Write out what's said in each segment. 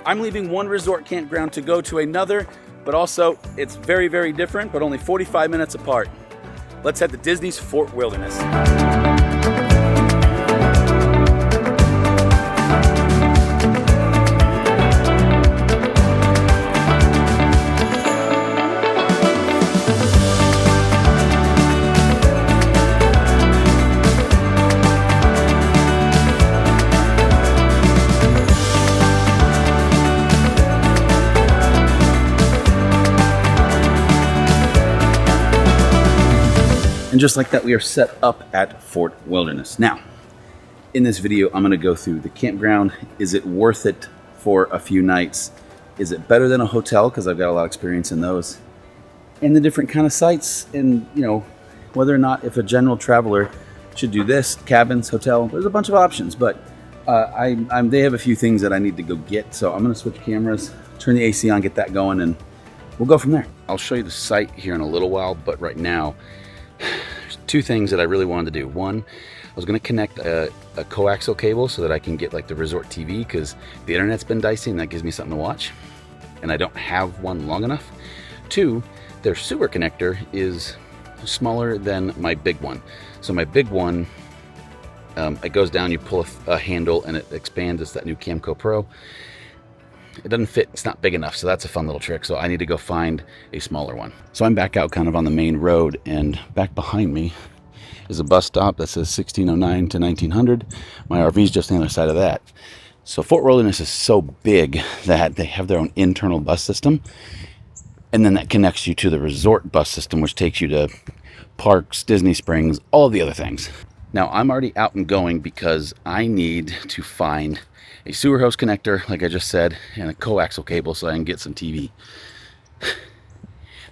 I'm leaving one resort campground to go to another, but also it's very, very different, but only 45 minutes apart. Let's head to Disney's Fort Wilderness. And just like that, we are set up at Fort Wilderness. Now, in this video, I'm going to go through the campground. Is it worth it for a few nights? Is it better than a hotel? Because I've got a lot of experience in those. And the different kind of sites, and whether or not if a general traveler should do this, cabins, hotel. There's a bunch of options, but they have a few things that I need to go get. So I'm going to switch cameras, turn the AC on, get that going, and we'll go from there. I'll show you the site here in a little while, but right now, there's two things that I really wanted to do. One, I was going to connect a coaxial cable so that I can get like the resort TV, because the internet's been dicey and that gives me something to watch, and I don't have one long enough. Two, their sewer connector is smaller than my big one. So my big one, it goes down, you pull a handle and it expands. It's that new Camco Pro. It doesn't fit, it's not big enough, so that's a fun little trick. So I need to go find a smaller one. So I'm back out kind of on the main road, and back behind me is a bus stop that says 1609 to 1900. My RV's just on the other side of that. So Fort Wilderness is so big that they have their own internal bus system, and then that connects you to the resort bus system, which takes you to parks, Disney Springs, all of the other things. Now I'm already out and going because I need to find a sewer hose connector, like I just said, and a coaxial cable so I can get some TV.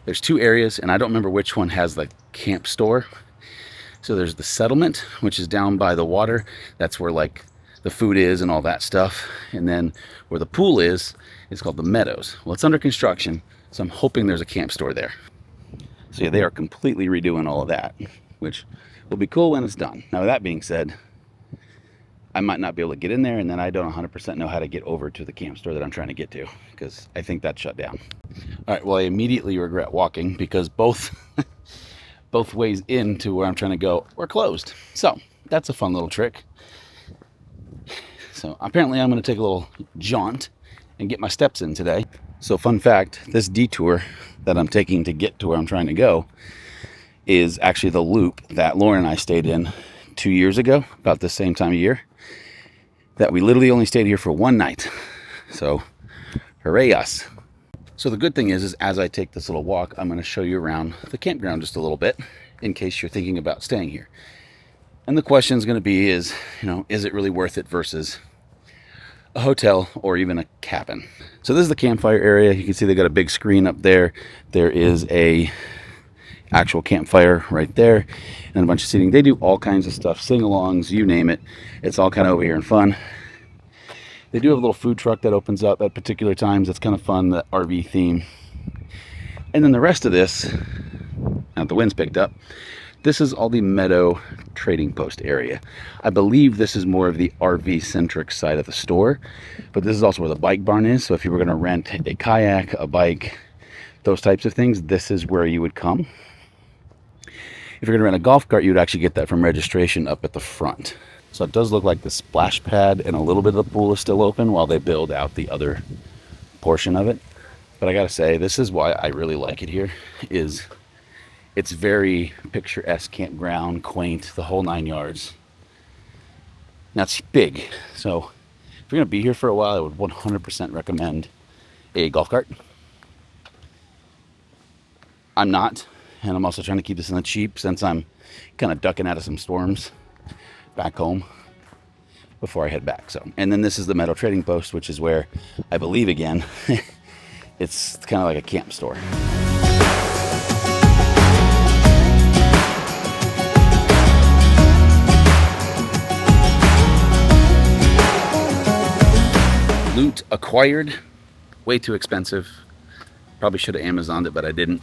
There's two areas, and I don't remember which one has the camp store. So there's the settlement, which is down by the water. That's where like the food is and all that stuff. And then where the pool is, it's called the Meadows. Well, it's under construction, so I'm hoping there's a camp store there. So yeah, they are completely redoing all of that, which will be cool when it's done. Now, with that being said, I might not be able to get in there, and then I don't 100% know how to get over to the camp store that I'm trying to get to, because I think that's shut down. All right, well, I immediately regret walking because both ways into where I'm trying to go were closed. So that's a fun little trick. So apparently I'm going to take a little jaunt and get my steps in today. So fun fact, this detour that I'm taking to get to where I'm trying to go is actually the loop that Lauren and I stayed in 2 years ago, about the same time of year, that we literally only stayed here for one night. So hooray us. So the good thing is as I take this little walk, I'm going to show you around the campground just a little bit in case you're thinking about staying here. And the question is going to be is it really worth it versus a hotel or even a cabin? So this is the campfire area. You can see they got a big screen up there. There is a actual campfire right there and a bunch of seating. They do all kinds of stuff, sing-alongs, you name it. It's all kind of over here and fun. They do have a little food truck that opens up at particular times. That's kind of fun, the RV theme. And then the rest of this, now the wind's picked up, this is all the Meadow trading post area. I believe this is more of the RV centric side of the store, but this is also where the bike barn is. So if you were going to rent a kayak, a bike, those types of things, this is where you would come. If you're going to rent a golf cart, you would actually get that from registration up at the front. So it does look like the splash pad and a little bit of the pool is still open while they build out the other portion of it. But I gotta say, this is why I really like it here, is it's very picturesque campground, quaint, the whole 9 yards. Now it's big, so if you're gonna be here for a while, I would 100% recommend a golf cart. I'm not, and I'm also trying to keep this in the cheap since I'm kind of ducking out of some storms back home before I head back. So, and then this is the Meadow Trading Post, which is where I believe again it's kind of like a camp store. Loot acquired, way too expensive. Probably should have Amazoned it, but I didn't.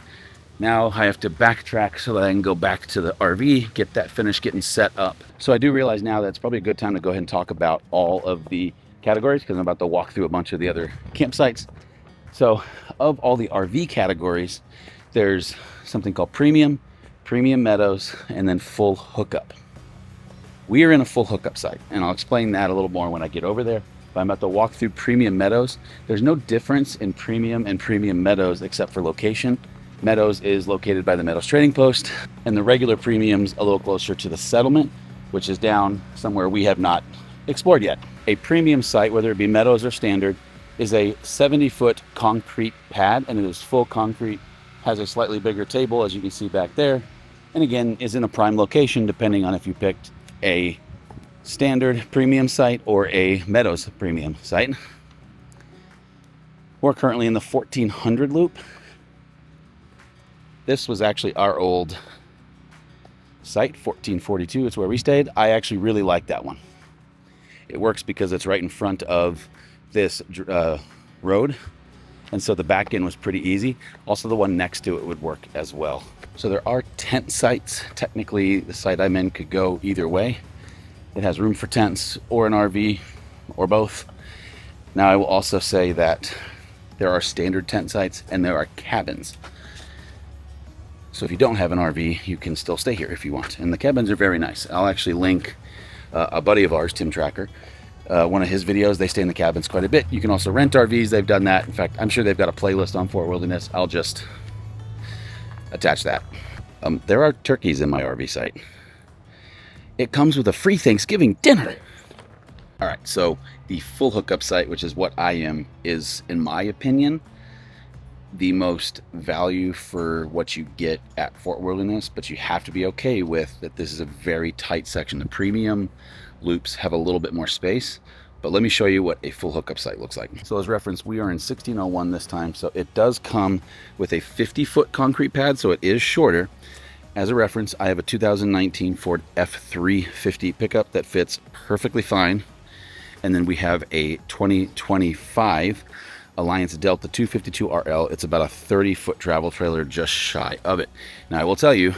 Now I have to backtrack so that I can go back to the RV, get that finished getting set up. So I do realize now that it's probably a good time to go ahead and talk about all of the categories because I'm about to walk through a bunch of the other campsites. So of all the RV categories, there's something called premium, premium meadows, and then full hookup. We are in a full hookup site, and I'll explain that a little more when I get over there. But I'm about to walk through premium meadows. There's no difference in premium and premium meadows except for location. Meadows is located by the Meadows Trading Post, and the regular premium's a little closer to the settlement, which is down somewhere we have not explored yet. A premium site, whether it be meadows or standard, is a 70-foot concrete pad, and it is full concrete, has a slightly bigger table, as you can see back there, and again, is in a prime location depending on if you picked a standard premium site or a meadows premium site. We're currently in the 1400 loop. This was actually our old site, 1442. It's where we stayed. I actually really like that one. It works because it's right in front of this road, and so the back end was pretty easy. Also, the one next to it would work as well. So there are tent sites. Technically, the site I'm in could go either way. It has room for tents or an RV or both. Now, I will also say that there are standard tent sites and there are cabins. So if you don't have an RV, you can still stay here if you want. And the cabins are very nice. I'll actually link a buddy of ours, Tim Tracker, one of his videos. They stay in the cabins quite a bit. You can also rent RVs. They've done that. In fact, I'm sure they've got a playlist on Fort Wilderness. I'll just attach that. There are turkeys in my RV site. It comes with a free Thanksgiving dinner. All right, so the full hookup site, which is what I am, is, in my opinion, the most value for what you get at Fort Wilderness, but you have to be okay with that this is a very tight section. The premium loops have a little bit more space, but let me show you what a full hookup site looks like. So as reference, we are in 1601 this time, so it does come with a 50-foot concrete pad, so it is shorter. As a reference, I have a 2019 Ford F350 pickup that fits perfectly fine. And then we have a 2025 Alliance Delta 252 RL. It's about a 30-foot travel trailer, just shy of it. Now, I will tell you,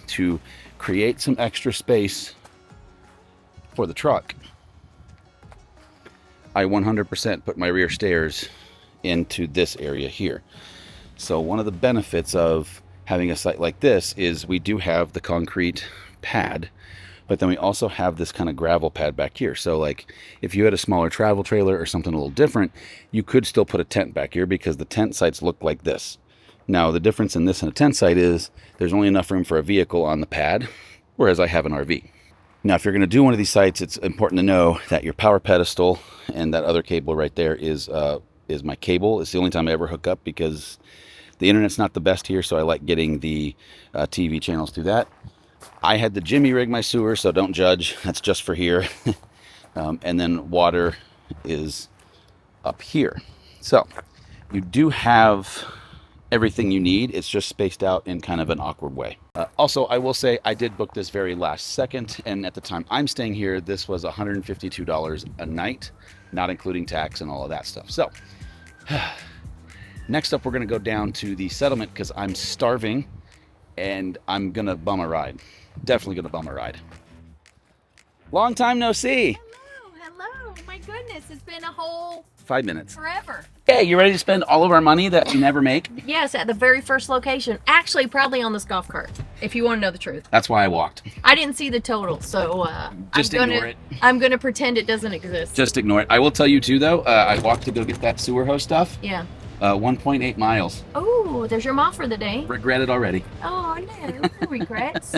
to create some extra space for the truck, I 100% put my rear stairs into this area here. So one of the benefits of having a site like this is we do have the concrete pad, but then we also have this kind of gravel pad back here. So like if you had a smaller travel trailer or something a little different, you could still put a tent back here because the tent sites look like this. Now the difference in this and a tent site is there's only enough room for a vehicle on the pad, whereas I have an RV. Now if you're going to do one of these sites, it's important to know that your power pedestal and that other cable right there is my cable. It's the only time I ever hook up because the internet's not the best here, so I like getting the TV channels through that. I had to jimmy rig my sewer, so don't judge. That's just for here. And then water is up here. So you do have everything you need. It's just spaced out in kind of an awkward way. Also, I will say I did book this very last second, and at the time I'm staying here, this was $152 a night, not including tax and all of that stuff. So next up, we're going to go down to the settlement because I'm starving and I'm going to bum a ride. Definitely going to bum a ride. Long time no see. Hello. My goodness, it's been a whole 5 minutes. forever. Hey, you ready to spend all of our money that we never make? Yes, at the very first location. Actually, probably on this golf cart, if you want to know the truth. That's why I walked. I didn't see the total, so Just ignore it. I'm going to pretend it doesn't exist. Just ignore it. I will tell you too, though, I walked to go get that sewer hose stuff. Yeah. 1.8 miles. Oh, there's your mom for the day. Regret it already. Oh, no regrets.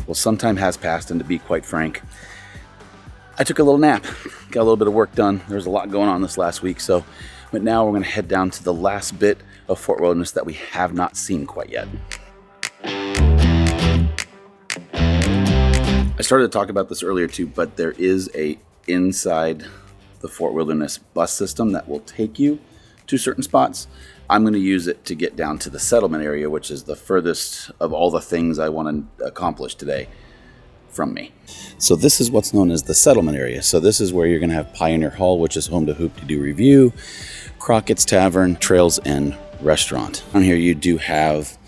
Well, some time has passed, and to be quite frank, I took a little nap, got a little bit of work done. There was a lot going on this last week, but now we're going to head down to the last bit of Fort Wilderness that we have not seen quite yet. I started to talk about this earlier too, but there is a inside the Fort Wilderness bus system that will take you to certain spots. I'm going to use it to get down to the settlement area, which is the furthest of all the things I want to accomplish today from me. So this is what's known as the settlement area. So this is where you're going to have Pioneer Hall, which is home to Hoop-de-Doo Review, Crockett's Tavern, Trails, and Restaurant. On here you do have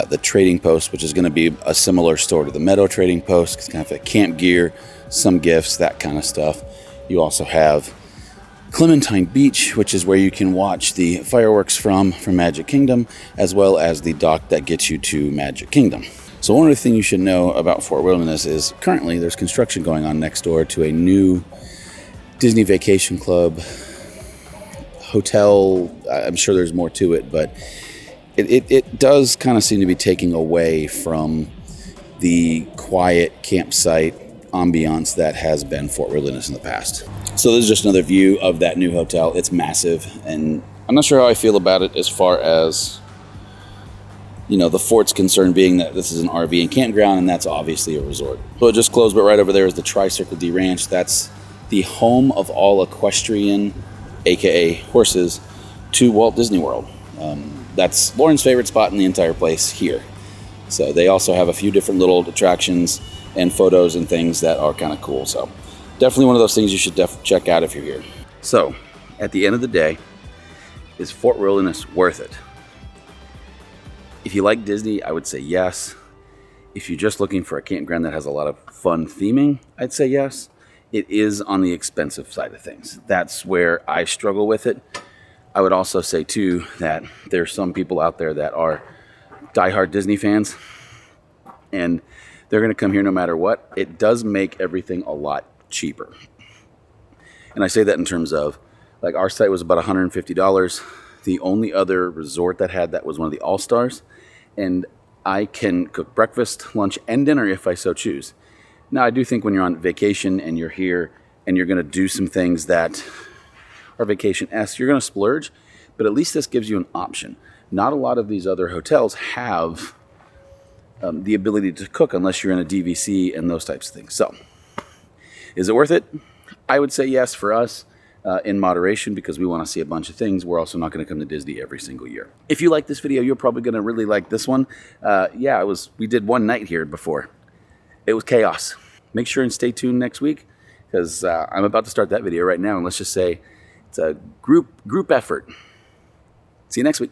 the trading post, which is going to be a similar store to the Meadow Trading Post. It's kind of like camp gear, some gifts, that kind of stuff. You also have Clementine Beach, which is where you can watch the fireworks from Magic Kingdom, as well as the dock that gets you to Magic Kingdom. So one other thing you should know about Fort Wilderness is currently there's construction going on next door to a new Disney Vacation Club hotel. I'm sure there's more to it, but it does kind of seem to be taking away from the quiet campsite ambiance that has been Fort Wilderness in the past. So this is just another view of that new hotel. It's massive, and I'm not sure how I feel about it as far as, you know, the fort's concerned, being that this is an RV and campground, and that's obviously a resort. So it just closed, but right over there is the Tri-Circle D Ranch. That's the home of all equestrian, aka horses, to Walt Disney World. That's Lauren's favorite spot in the entire place here. So they also have a few different little attractions and photos and things that are kind of cool. So definitely one of those things you should check out if you're here. So at the end of the day, is Fort Wilderness worth it? If you like Disney, I would say yes. If you're just looking for a campground that has a lot of fun theming, I'd say yes. It is on the expensive side of things. That's where I struggle with it. I would also say too that there's some people out there that are diehard Disney fans, and they're going to come here no matter what. It does make everything a lot cheaper. And I say that in terms of, like, our site was about $150. The only other resort that had that was one of the All-Stars, and I can cook breakfast, lunch, and dinner if I so choose. Now, I do think when you're on vacation and you're here and you're going to do some things that are vacation-esque, you're going to splurge, but at least this gives you an option. Not a lot of these other hotels have the ability to cook unless you're in a DVC and those types of things. So, is it worth it? I would say yes for us, in moderation, because we want to see a bunch of things. We're also not going to come to Disney every single year. If you like this video, you're probably going to really like this one. We did one night here before. It was chaos. Make sure and stay tuned next week, because I'm about to start that video right now, and let's just say it's a group effort. See you next week.